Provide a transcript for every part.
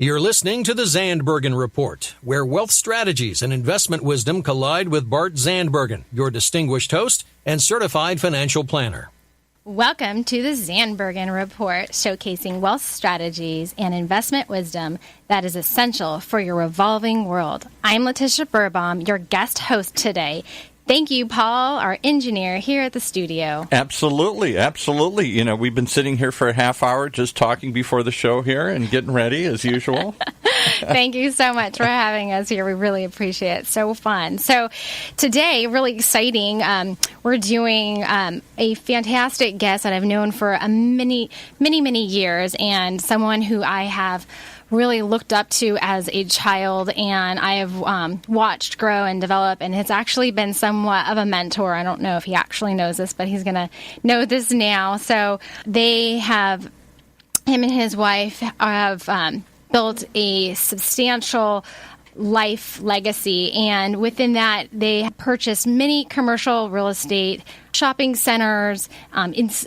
You're listening to the Zandbergen Report, where wealth strategies and investment wisdom collide with Bart Zandbergen, your distinguished host and certified financial planner. Welcome to the Zandbergen Report, showcasing wealth strategies and investment wisdom that is essential for your revolving world. I'm Letitia Berbaum, your guest host today. Thank you, Paul, our engineer here at the studio. Absolutely, absolutely. You know, we've been sitting here for a half hour just talking before the show here and getting ready as usual. Thank you so much for having us here. We really appreciate it. So fun. So today, really exciting, we're doing a fantastic guest that I've known for many years, and someone who I have really looked up to as a child, and I have watched grow and develop, and it's actually been somewhat of a mentor. I don't know if he actually knows this, but he's going to know this now. So him and his wife have built a substantial life legacy, and within that, they purchased many commercial real estate shopping centers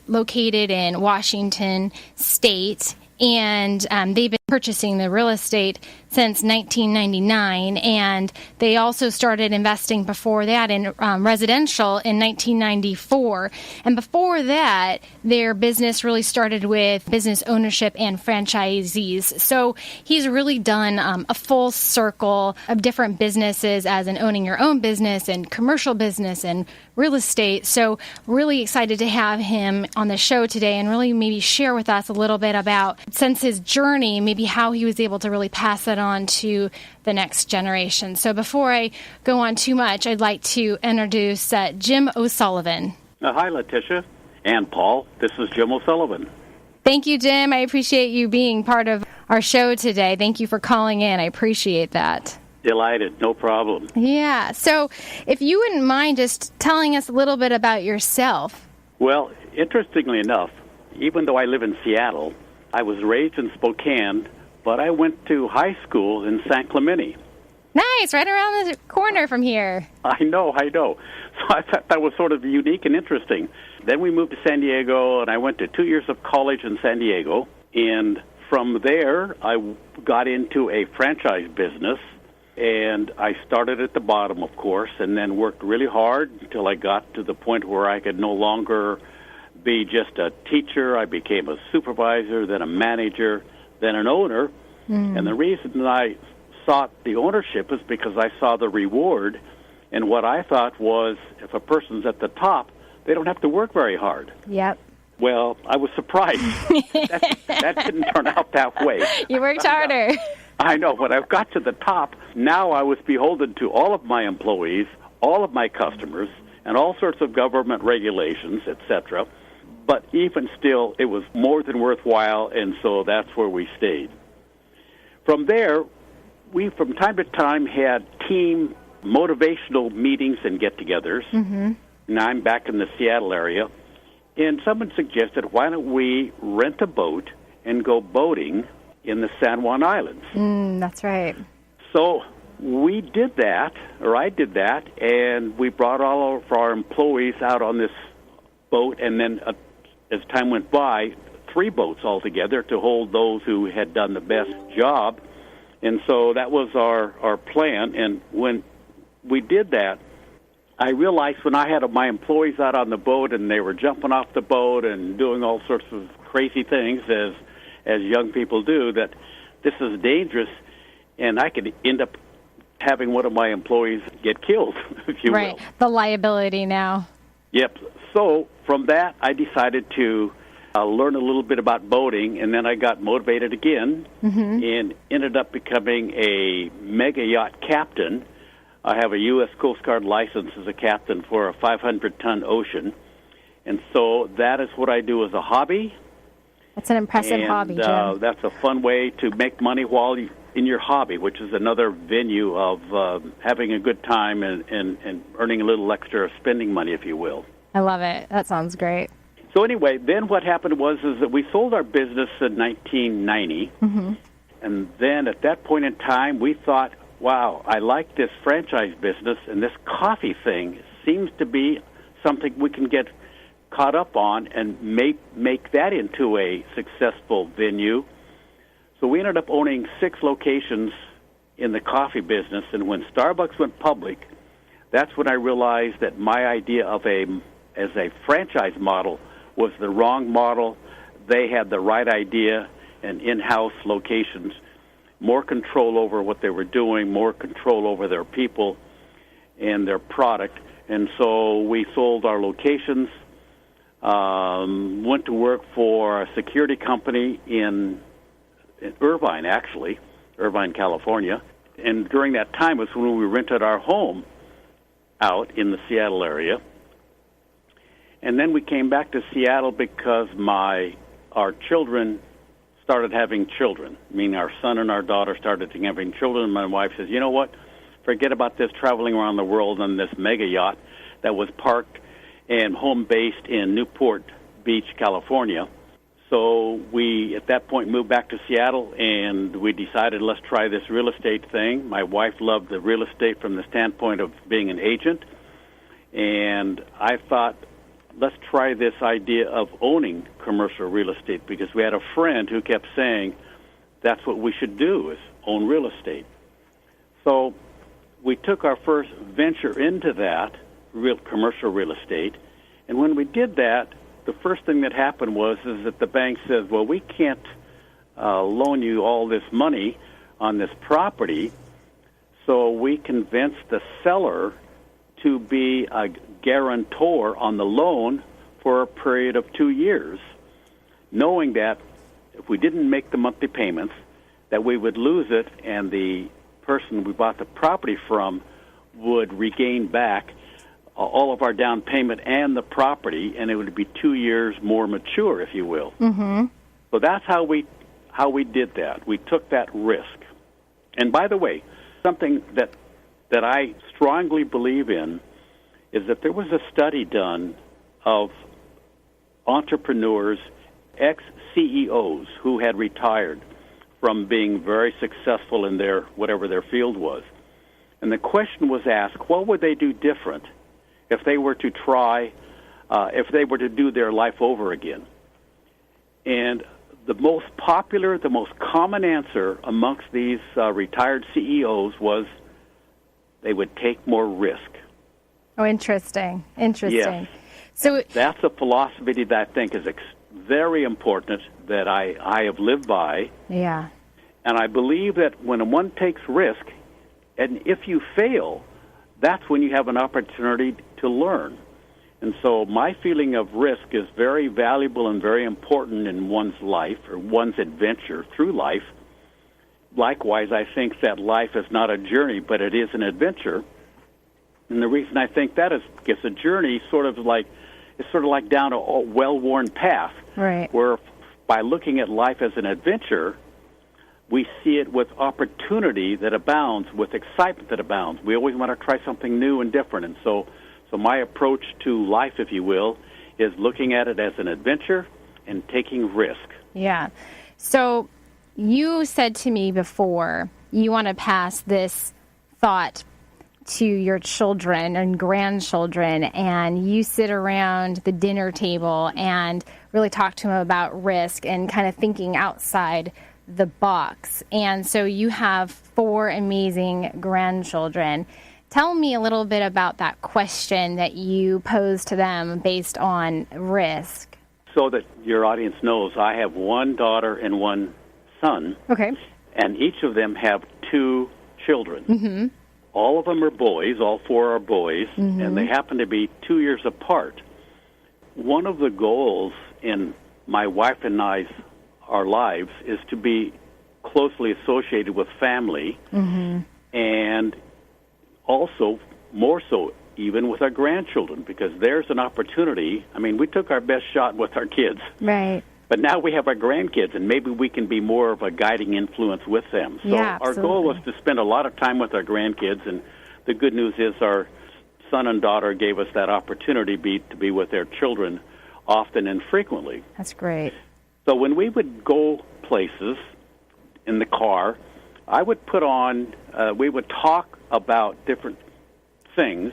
located in Washington State. And they've been purchasing the real estate since 1999, and they also started investing before that in residential in 1994. And before that, their business really started with business ownership and franchisees. So he's really done a full circle of different businesses, as in owning your own business and commercial business and real estate. So really excited to have him on the show today and really maybe share with us a little bit about, since his journey, maybe how he was able to really pass it on to the next generation. So before I go on too much, I'd like to introduce Jim Sullivan. Hi, Letitia and Paul. This is Jim Sullivan. Thank you, Jim. I appreciate you being part of our show today. Thank you for calling in. I appreciate that. Delighted. No problem. Yeah. So if you wouldn't mind just telling us a little bit about yourself. Well, interestingly enough, even though I live in Seattle, I was raised in Spokane, but I went to high school in San Clemente. Nice, right around the corner from here. I know. So I thought that was sort of unique and interesting. Then we moved to San Diego, and I went to 2 years of college in San Diego. And from there, I got into a franchise business, and I started at the bottom, of course, and then worked really hard until I got to the point where I could no longer be just a teacher. I became a supervisor, then a manager, then an owner. And the reason that I sought the ownership is because I saw the reward, and what I thought was, if a person's at the top, they don't have to work very hard. Yep. Well, I was surprised. that didn't turn out that way. You worked harder. I know. When I got to the top, now I was beholden to all of my employees, all of my customers, and all sorts of government regulations, etc. But even still, it was more than worthwhile, and so that's where we stayed. From there, we from time to time had team motivational meetings and get-togethers. Now I'm back in the Seattle area, and someone suggested, why don't we rent a boat and go boating in the San Juan Islands? That's right. So we did that, or I did that, and we brought all of our employees out on this boat, and then as time went by, 3 boats altogether to hold those who had done the best job. And so that was our plan. And when we did that, I realized when I had my employees out on the boat and they were jumping off the boat and doing all sorts of crazy things as young people do, that this is dangerous, and I could end up having one of my employees get killed, if you will. Right, the liability now. Yep. So from that, I decided to learn a little bit about boating, and then I got motivated again and ended up becoming a mega yacht captain. I have a U.S. Coast Guard license as a captain for a 500-ton ocean, and so that is what I do as a hobby. That's an impressive hobby, Jim. That's a fun way to make money while you're in your hobby, which is another venue of having a good time and earning a little extra spending money, if you will. I love it. That sounds great. So anyway, then what happened is that we sold our business in 1990, and then at that point in time, we thought, wow, I like this franchise business, and this coffee thing seems to be something we can get caught up on and make that into a successful venue. So we ended up owning 6 locations in the coffee business, and when Starbucks went public, that's when I realized that my idea of as a franchise model was the wrong model. They had the right idea, and in-house locations, more control over what they were doing, more control over their people and their product. And so we sold our locations, went to work for a security company in Irvine, California. And during that time was when we rented our home out in the Seattle area. And then we came back to Seattle because our children started having children, meaning our son and our daughter started having children. And my wife says, you know what, forget about this traveling around the world on this mega yacht that was parked and home-based in Newport Beach, California. So we, at that point, moved back to Seattle, and we decided, let's try this real estate thing. My wife loved the real estate from the standpoint of being an agent, and I thought, let's try this idea of owning commercial real estate, because we had a friend who kept saying that's what we should do, is own real estate. So we took our first venture into that, commercial real estate, and when we did that, the first thing that happened is that the bank says, well, we can't loan you all this money on this property, so we convinced the seller to be a guarantor on the loan for a period of 2 years, knowing that if we didn't make the monthly payments, that we would lose it, and the person we bought the property from would regain back all of our down payment and the property, and it would be 2 years more mature, if you will. Mm-hmm. So that's how we did that. We took that risk. And by the way, something that I strongly believe in is that there was a study done of entrepreneurs, ex-CEOs who had retired from being very successful in whatever their field was. And the question was asked, what would they do different if they were to if they were to do their life over again? And the most popular, the most common answer amongst these retired CEOs was they would take more risk. Oh, interesting. Yes. So that's a philosophy that I think is very important, that I have lived by. Yeah. And I believe that when one takes risk, and if you fail, that's when you have an opportunity to learn. And so my feeling of risk is very valuable and very important in one's life or one's adventure through life. Likewise, I think that life is not a journey, but it is an adventure. And the reason I think that is because a journey it's sort of like down a well-worn path, right, where by looking at life as an adventure, we see it with opportunity that abounds, with excitement that abounds. We always want to try something new and different. And so my approach to life, if you will, is looking at it as an adventure and taking risk. Yeah. So you said to me before you want to pass this thought to your children and grandchildren, and you sit around the dinner table and really talk to them about risk and kind of thinking outside the box. And so you have 4 amazing grandchildren. Tell me a little bit about that question that you posed to them based on risk. So that your audience knows, I have 1 daughter and 1 son. Okay. And each of them have 2 children. Mm-hmm. All of them are boys. All 4 are boys. Mm-hmm. And they happen to be 2 years apart. One of the goals in my wife and our lives is to be closely associated with family, mm-hmm. and also more so even with our grandchildren, because there's an opportunity. I mean, we took our best shot with our kids. Right. But now we have our grandkids, and maybe we can be more of a guiding influence with them. So yeah, our goal was to spend a lot of time with our grandkids, and the good news is our son and daughter gave us that opportunity to be with their children often and frequently. That's great. So when we would go places in the car, I would put on, we would talk about different things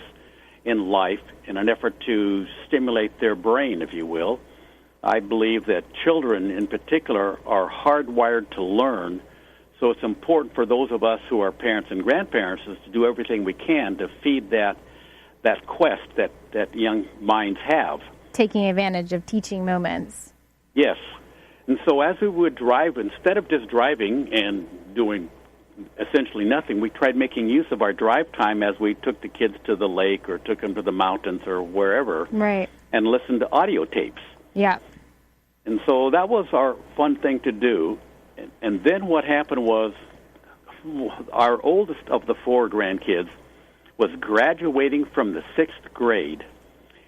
in life in an effort to stimulate their brain, if you will. I believe that children in particular are hardwired to learn, so it's important for those of us who are parents and grandparents is to do everything we can to feed that quest that young minds have. Taking advantage of teaching moments. Yes. And so as we would drive, instead of just driving and doing essentially nothing, we tried making use of our drive time as we took the kids to the lake or took them to the mountains or wherever. Right. And listened to audio tapes. Yeah. And so that was our fun thing to do. And then what happened was our oldest of the 4 grandkids was graduating from the 6th grade.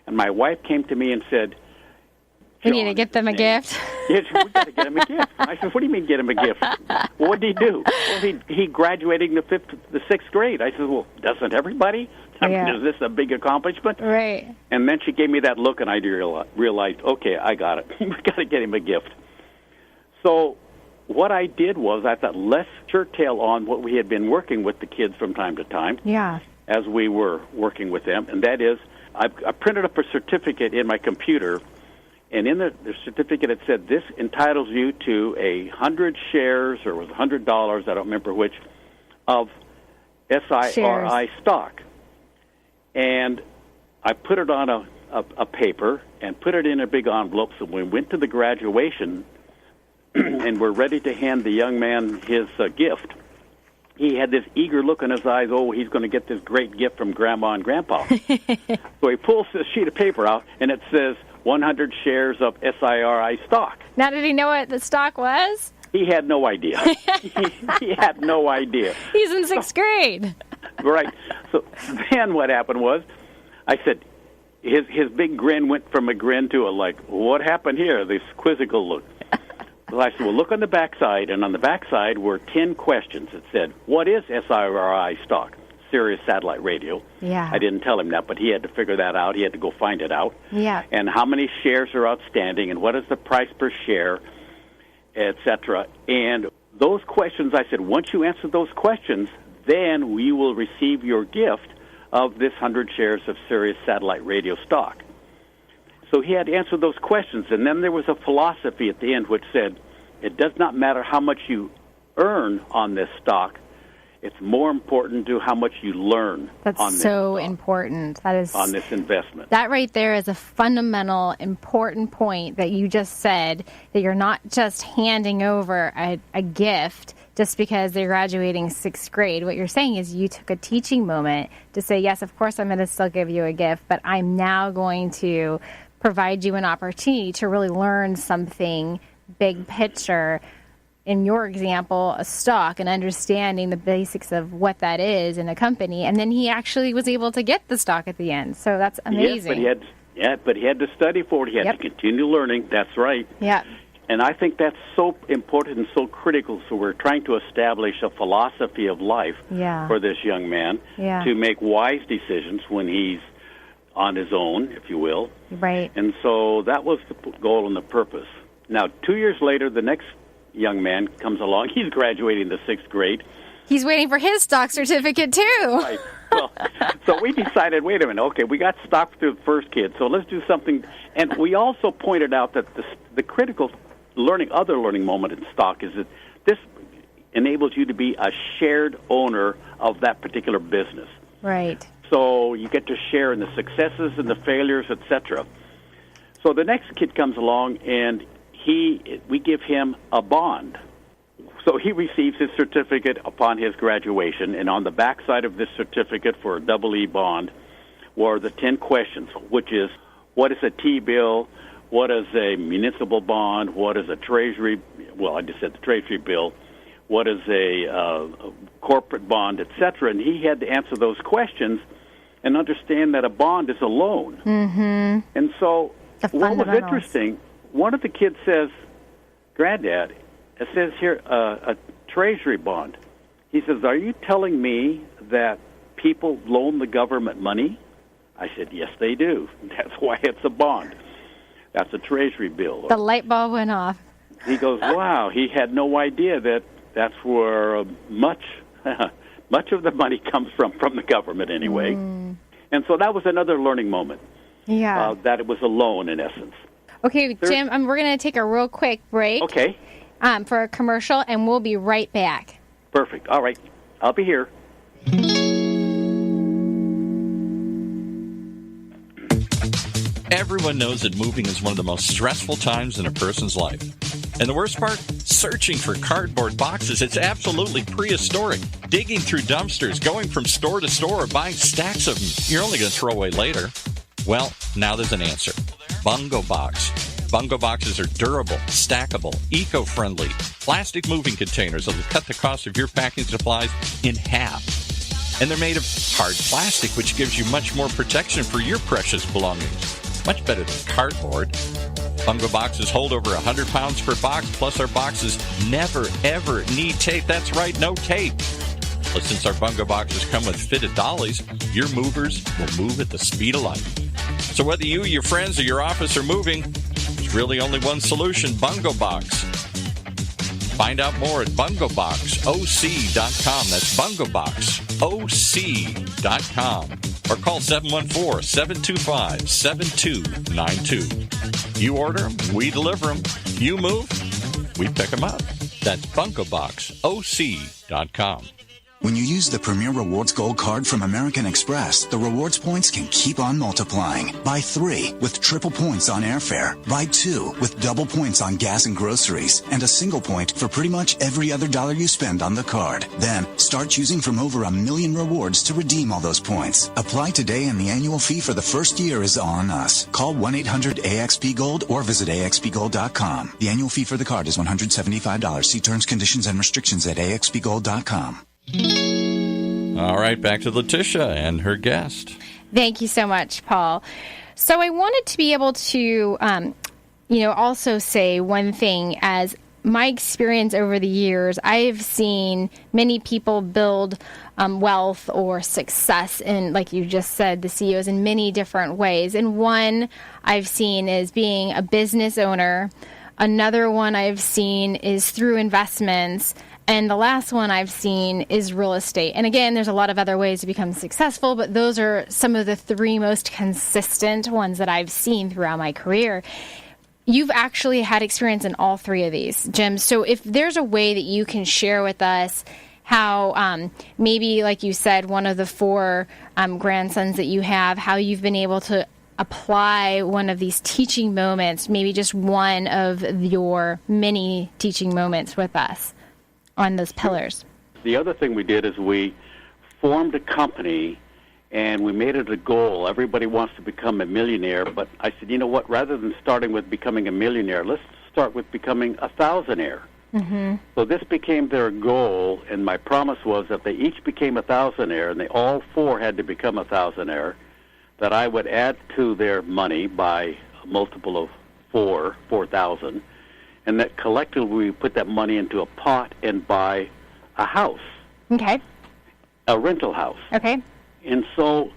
And my wife came to me and said, we need to get them a gift. Yes, we got to get him a gift. I said, what do you mean get him a gift? Well, what did he do? Well, he graduated in the 6th grade. I said, well, doesn't everybody? I mean, is this a big accomplishment? Right. And then she gave me that look, and I realized, okay, I got it. We got to get him a gift. So what I did was I thought, let's shirttail on what we had been working with the kids from time to time. Yeah. As we were working with them, and that is, I printed up a certificate in my computer. And in the certificate, it said, this entitles you to 100 shares, or it was $100, I don't remember which, of SIRI stock. And I put it on a paper and put it in a big envelope. So when we went to the graduation and we're ready to hand the young man his gift, he had this eager look in his eyes, oh, he's going to get this great gift from Grandma and Grandpa. So he pulls this sheet of paper out, and it says, 100 shares of SIRI stock. Now, did he know what the stock was? He had no idea. he had no idea. He's in 6th grade. Right. So then what happened was, I said, his big grin went from a grin to a like, what happened here? This quizzical look. So I said, well, look on the backside. And on the backside were 10 questions. It said, what is SIRI stock? Sirius Satellite Radio. Yeah. I didn't tell him that, but he had to figure that out. He had to go find it out. Yeah. And how many shares are outstanding, and what is the price per share, etc. And those questions, I said, once you answer those questions, then we will receive your gift of this 100 shares of Sirius Satellite Radio stock. So he had to answer those questions, and then there was a philosophy at the end which said, it does not matter how much you earn on this stock, it's more important to how much you learn on this. That's so important. That is on this investment. That right there is a fundamental, important point that you just said, that you're not just handing over a gift just because they're graduating 6th grade. What you're saying is you took a teaching moment to say, yes, of course I'm going to still give you a gift, but I'm now going to provide you an opportunity to really learn something big picture. In your example, a stock, and understanding the basics of what that is in a company, and then he actually was able to get the stock at the end. So that's amazing. Yes, but he had to study for it. He had to continue learning. That's right. Yeah. And I think that's so important and so critical. So we're trying to establish a philosophy of life for this young man to make wise decisions when he's on his own, if you will. Right. And so that was the goal and the purpose. Now, 2 years later, the next young man comes along. He's graduating the 6th grade. He's waiting for his stock certificate, too. Right. Well, so we decided, wait a minute, okay, we got stock through the first kid, so let's do something. And we also pointed out that the critical other learning moment in stock is that this enables you to be a shared owner of that particular business. Right. So you get to share in the successes and the failures, etc. So the next kid comes along, and we give him a bond. So he receives his certificate upon his graduation, and on the backside of this certificate for a EE bond were the 10 questions, which is, what is a T-bill, what is a municipal bond, what is a treasury, well, I just said the treasury bill, what is a corporate bond, etc. And he had to answer those questions and understand that a bond is a loan. Mm-hmm. And so what was interesting, one of the kids says, Granddad, it says here a treasury bond. He says, are you telling me that people loan the government money? I said, yes, they do. That's why it's a bond. That's a treasury bill. The light bulb went off. He goes, wow, he had no idea that that's where much of the money comes from the government anyway. And so that was another learning moment, that it was a loan in essence. Okay, Jim, we're going to take a real quick break. Okay. For a commercial, and we'll be right back. Perfect. All right. I'll be here. Everyone knows that moving is one of the most stressful times in a person's life. And the worst part? Searching for cardboard boxes. It's absolutely prehistoric. Digging through dumpsters, going from store to store, buying stacks of them you're only going to throw away later. Well, now there's an answer. Bungo Box. Bungo boxes are durable, stackable, eco-friendly, plastic moving containers that will cut the cost of your packing supplies in half. And they're made of hard plastic, which gives you much more protection for your precious belongings. Much better than cardboard. Bungo boxes hold over 100 pounds per box, plus our boxes never, ever need tape. That's right, no tape. But since our Bungo boxes come with fitted dollies, your movers will move at the speed of light. So whether you, your friends, or your office are moving, there's really only one solution, Bungo Box. Find out more at bungoboxoc.com. That's bungoboxoc.com. Or call 714-725-7292. You order them, we deliver them. You move, we pick them up. That's bungoboxoc.com. When you use the Premier Rewards Gold Card from American Express, the rewards points can keep on multiplying. Buy 3 with triple points on airfare. Buy 2 with double points on gas and groceries. And a single point for pretty much every other dollar you spend on the card. Then, start choosing from over 1 million rewards to redeem all those points. Apply today and the annual fee for the first year is on us. Call 1-800-AXP-GOLD or visit axpgold.com. The annual fee for the card is $175. See terms, conditions, and restrictions at axpgold.com. All right, back to Letitia and her guest. Thank you so much, Paul. So I wanted to be able to, also say one thing. As my experience over the years, I've seen many people build wealth or success in, like you just said, the CEOs in many different ways. And one I've seen is being a business owner. Another one I've seen is through investments. And the last one I've seen is real estate. And again, there's a lot of other ways to become successful, but those are some of the 3 most consistent ones that I've seen throughout my career. You've actually had experience in all 3 of these, Jim. So if there's a way that you can share with us how maybe, like you said, one of the 4 grandsons that you have, how you've been able to apply one of these teaching moments, maybe just one of your many teaching moments with us on those pillars. The other thing we did is we formed a company and we made it a goal. Everybody wants to become a millionaire, but I said, you know what, rather than starting with becoming a millionaire, let's start with becoming a thousandaire. Mm-hmm. So this became their goal, and my promise was that they each became a thousandaire, and they all 4 had to become a thousandaire, that I would add to their money by a multiple of 4,000. And that collectively we put that money into a pot and buy a house. Okay. A rental house. Okay. And so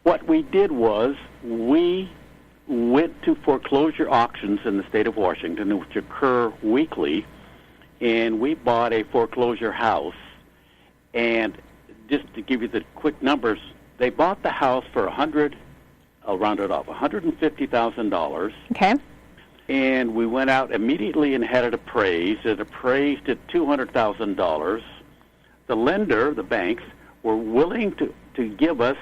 what we did was we went to foreclosure auctions in the state of Washington, which occur weekly, and we bought a foreclosure house. And just to give you the quick numbers, they bought the house for I'll round it off, $150,000. Okay. And we went out immediately and had it appraised. It appraised at $200,000. The lender, the banks, were willing to give us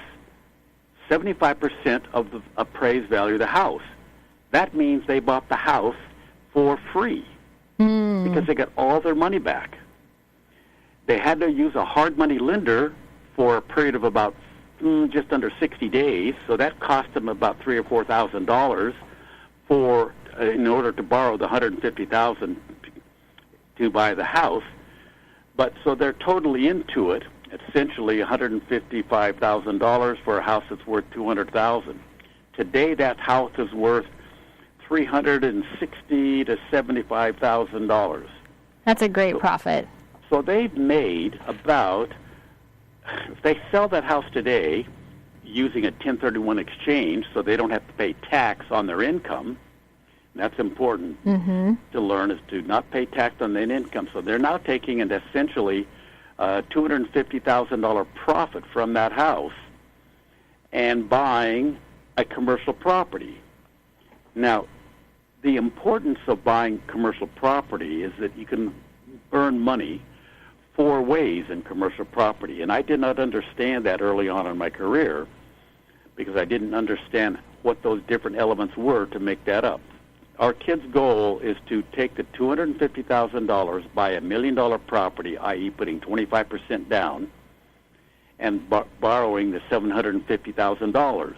75% of the appraised value of the house. That means they bought the house for free because they got all their money back. They had to use a hard money lender for a period of about just under 60 days, so that cost them about $3,000 or $4,000 in order to borrow the $150,000 to buy the house. But so they're totally into it. Essentially $155,000 for a house that's worth $200,000. Today that house is worth $360,000 to $75,000. That's a great profit. So they've made about, if they sell that house today using a 1031 exchange, so they don't have to pay tax on their income. That's important to learn, is to not pay tax on their income. So they're now taking an essentially $250,000 profit from that house and buying a commercial property. Now, the importance of buying commercial property is that you can earn money 4 ways in commercial property. And I did not understand that early on in my career because I didn't understand what those different elements were to make that up. Our kid's goal is to take the $250,000, buy $1 million property, i.e. putting 25% down, and borrowing the $750,000.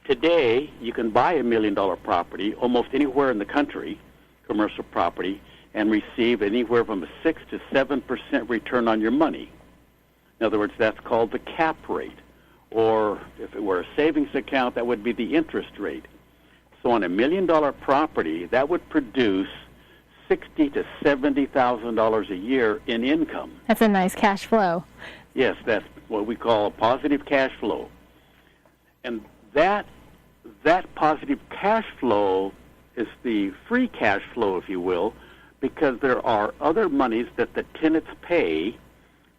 Today, you can buy $1 million property almost anywhere in the country, commercial property, and receive anywhere from a 6 to 7% return on your money. In other words, that's called the cap rate. Or if it were a savings account, that would be the interest rate. So on $1 million property, that would produce $60,000 to $70,000 a year in income. That's a nice cash flow. Yes, that's what we call a positive cash flow. And that positive cash flow is the free cash flow, if you will, because there are other monies that the tenants pay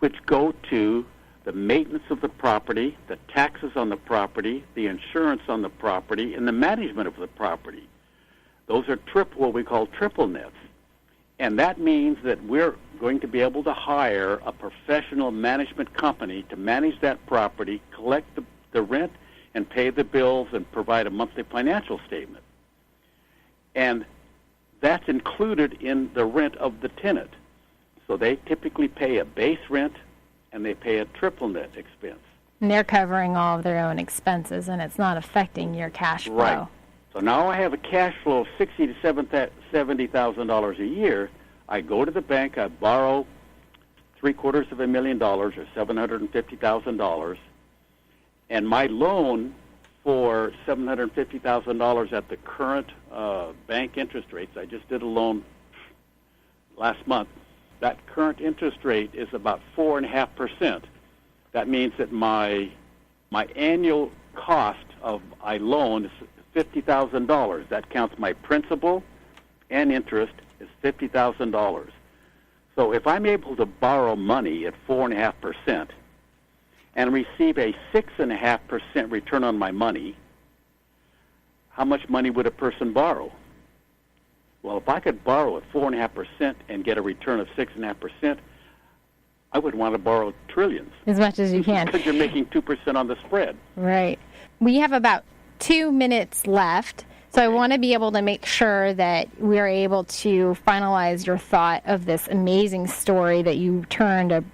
which go to the maintenance of the property, the taxes on the property, the insurance on the property, and the management of the property. Those are what we call triple nets. And that means that we're going to be able to hire a professional management company to manage that property, collect the rent, and pay the bills and provide a monthly financial statement. And that's included in the rent of the tenant. So they typically pay a base rent and they pay a triple net expense. And they're covering all of their own expenses, and it's not affecting your cash flow. Right. So now I have a cash flow of $60,000 to $70,000 a year. I go to the bank, I borrow $750,000 or $750,000, and my loan for $750,000 at the current bank interest rates, I just did a loan last month, that current interest rate is about 4.5%. That means that my annual cost of my loan is $50,000. That counts my principal and interest is $50,000. So if I'm able to borrow money at 4.5% and receive a 6.5% return on my money, how much money would a person borrow? Well, if I could borrow at 4.5% and get a return of 6.5%, I would want to borrow trillions. As much as you can. Because you're making 2% on the spread. Right. We have about 2 minutes left, so I want to be able to make sure that we're able to finalize your thought of this amazing story that you turned a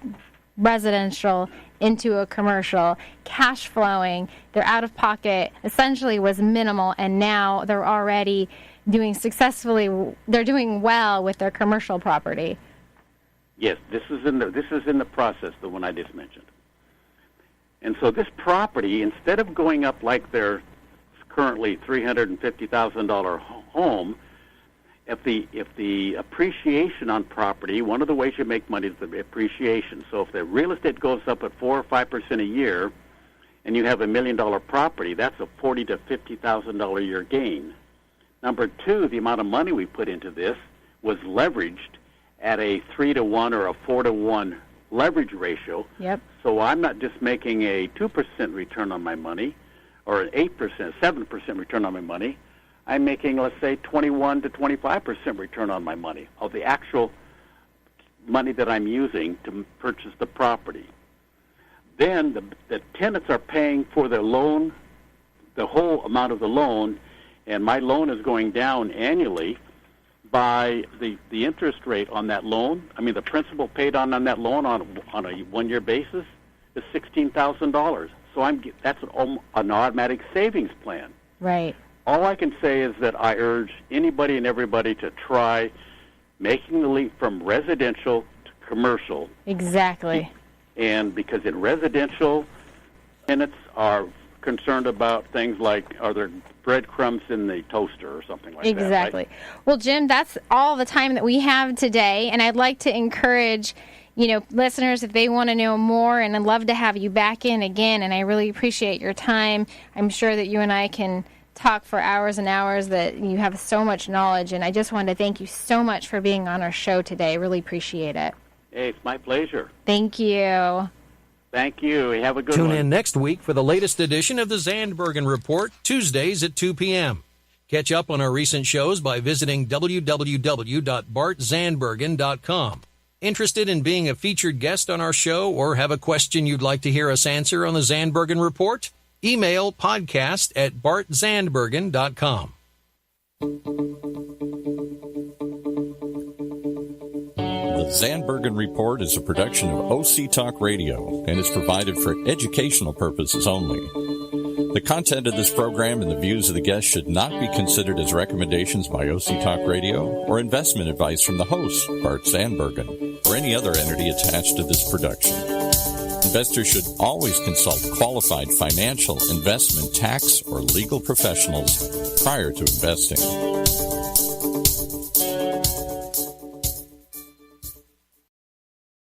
residential into a commercial, cash flowing, their out-of-pocket essentially was minimal, and now they're already they're doing well with their commercial property. Yes, this is in the process, the one I just mentioned. And so this property, instead of going up like their currently $350,000 home, if the appreciation on property, one of the ways you make money is the appreciation. So if the real estate goes up at 4 or 5% a year, and you have $1 million property, that's a $40,000 to $50,000 a year gain. Number two, the amount of money we put into this was leveraged at a 3-to-1 or a 4-to-1 leverage ratio. Yep. So I'm not just making a 2% return on my money or an 8%, 7% return on my money. I'm making, let's say, 21 to 25% return on my money of the actual money that I'm using to purchase the property. Then the tenants are paying for their loan, the whole amount of the loan, and my loan is going down annually by the interest rate on that loan. I mean, the principal paid on that loan on a one-year basis is $16,000. So that's an automatic savings plan. Right. All I can say is that I urge anybody and everybody to try making the leap from residential to commercial. Exactly. And because in residential, tenants are concerned about things like, are there breadcrumbs in the toaster or something like that? Exactly. Right? Well, Jim, that's all the time that we have today, and I'd like to encourage listeners, if they want to know more, and I'd love to have you back in again, and I really appreciate your time. I'm sure that you and I can talk for hours and hours, that you have so much knowledge, and I just wanted to thank you so much for being on our show today. I really appreciate it. Hey, it's my pleasure. Thank you. Thank you. Have a good one. Tune in next week for the latest edition of the Zandbergen Report, Tuesdays at 2 p.m. Catch up on our recent shows by visiting www.bartzandbergen.com. Interested in being a featured guest on our show or have a question you'd like to hear us answer on the Zandbergen Report? Email podcast@bartzandbergen.com. The Zandbergen Report is a production of OC Talk Radio and is provided for educational purposes only. The content of this program and the views of the guests should not be considered as recommendations by OC Talk Radio or investment advice from the host, Bart Zandbergen, or any other entity attached to this production. Investors should always consult qualified financial, investment, tax, or legal professionals prior to investing.